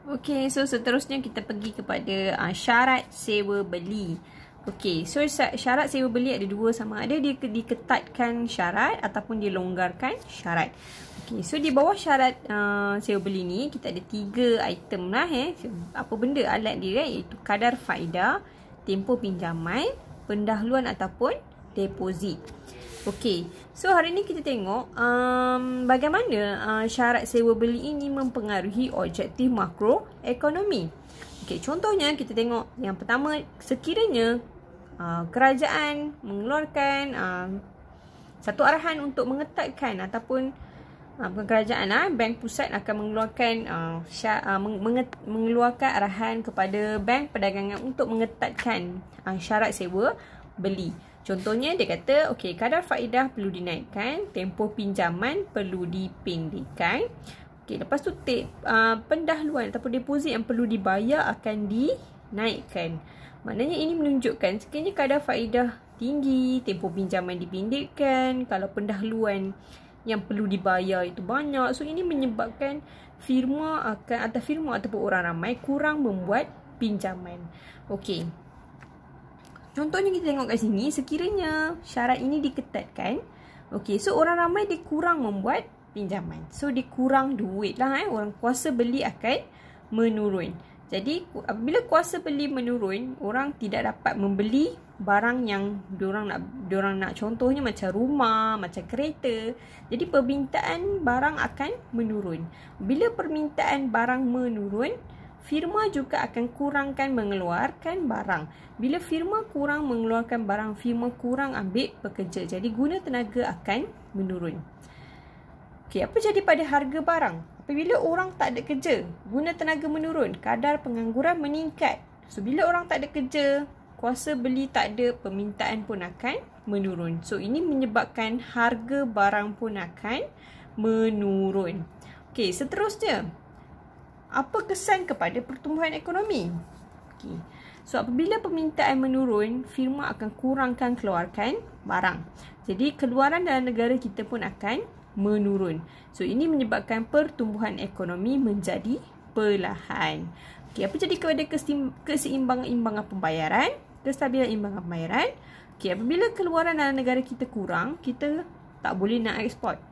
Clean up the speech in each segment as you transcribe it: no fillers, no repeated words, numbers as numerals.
Okey, so seterusnya kita pergi kepada syarat sewa beli. Okey, so syarat sewa beli ada dua, sama ada dia diketatkan syarat ataupun dilonggarkan syarat. Okey, so di bawah syarat sewa beli ni kita ada 3 item lah apa benda alat dia iaitu kadar faedah, tempoh pinjaman, pendahuluan ataupun deposit. Okey, so hari ni kita tengok bagaimana syarat sewa beli ini mempengaruhi objektif makroekonomi. Okey, contohnya kita tengok yang pertama, sekiranya kerajaan mengeluarkan satu arahan untuk mengetatkan ataupun kerajaan bank pusat akan mengeluarkan mengeluarkan arahan kepada bank perdagangan untuk mengetatkan syarat sewa beli. Contohnya dia kata, okey, kadar faedah perlu dinaikkan, tempoh pinjaman perlu dipendekkan. Okey, lepas tu pendahuluan ataupun deposit yang perlu dibayar akan dinaikkan. Maknanya ini menunjukkan sekiranya kadar faedah tinggi, tempoh pinjaman dipendekkan, kalau pendahuluan yang perlu dibayar itu banyak. So ini menyebabkan firma ataupun orang ramai kurang membuat pinjaman. Okey. Contohnya kita tengok kat sini, sekiranya syarat ini diketatkan, okey, so orang ramai dia kurang membuat pinjaman. So dia kurang duit lah orang kuasa beli akan menurun. Jadi apabila kuasa beli menurun, orang tidak dapat membeli barang yang diorang nak, contohnya macam rumah, macam kereta. Jadi permintaan barang akan menurun. Bila permintaan barang menurun, firma juga akan kurangkan mengeluarkan barang. Bila firma kurang mengeluarkan barang, firma kurang ambil pekerja. Jadi guna tenaga akan menurun. Okey, apa jadi pada harga barang? Apabila orang tak ada kerja, guna tenaga menurun, kadar pengangguran meningkat. So bila orang tak ada kerja, kuasa beli tak ada, permintaan pun akan menurun. So ini menyebabkan harga barang pun akan menurun. Okey, seterusnya, apa kesan kepada pertumbuhan ekonomi? Okay. So apabila permintaan menurun, firma akan kurangkan keluarkan barang. Jadi keluaran dalam negara kita pun akan menurun. So ini menyebabkan pertumbuhan ekonomi menjadi perlahan. Okay, apa jadi kepada keseimbangan pembayaran, kestabilan imbangan pembayaran? Okay, apabila keluaran dalam negara kita kurang, kita tak boleh nak ekspor.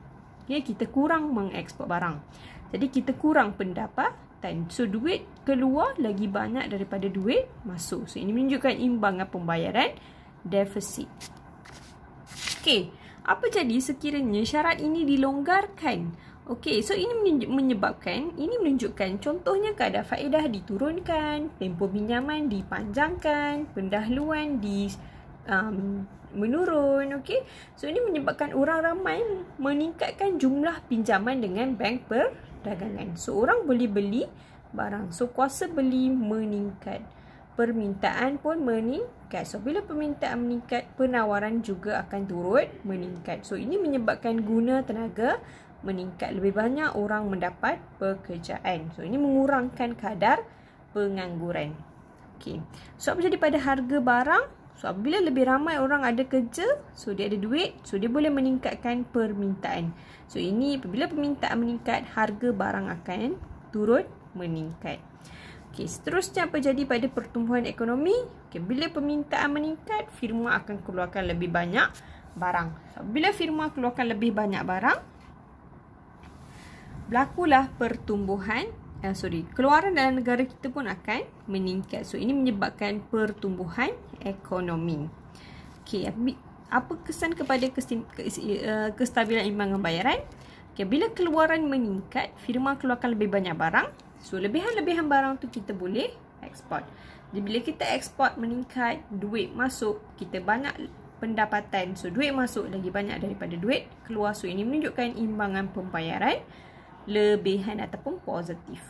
Okay, kita kurang mengekspor barang. Jadi kita kurang pendapatan. So duit keluar lagi banyak daripada duit masuk. So ini menunjukkan imbangan pembayaran defisit. Okey, apa jadi sekiranya syarat ini dilonggarkan? Okey, so ini menunjukkan contohnya kadar faedah diturunkan, tempoh pinjaman dipanjangkan, pendahuluan menurun. Okey, so ini menyebabkan orang ramai meningkatkan jumlah pinjaman dengan bank perdagangan. So orang boleh beli barang. So kuasa beli meningkat. Permintaan pun meningkat. So bila permintaan meningkat, penawaran juga akan turut meningkat. So ini menyebabkan guna tenaga meningkat. Lebih banyak orang mendapat pekerjaan. So ini mengurangkan kadar pengangguran. Okey. So apa jadi pada harga barang? So apabila lebih ramai orang ada kerja, so dia ada duit, so dia boleh meningkatkan permintaan. So ini apabila permintaan meningkat, harga barang akan turut meningkat. Okey, seterusnya apa jadi pada pertumbuhan ekonomi? Okey, bila permintaan meningkat, firma akan keluarkan lebih banyak barang. So, bila firma keluarkan lebih banyak barang, berlakulah pertumbuhan keluaran dalam negara kita pun akan meningkat. So ini menyebabkan pertumbuhan ekonomi. Okey, apa kesan kepada kestabilan imbangan bayaran? Okey, bila keluaran meningkat, firma keluarkan lebih banyak barang. So lebihan barang tu kita boleh ekspor. Jadi bila kita ekspor meningkat, duit masuk, kita banyak pendapatan. So duit masuk lagi banyak daripada duit keluar. So ini menunjukkan imbangan pembayaran lebihan ataupun positif.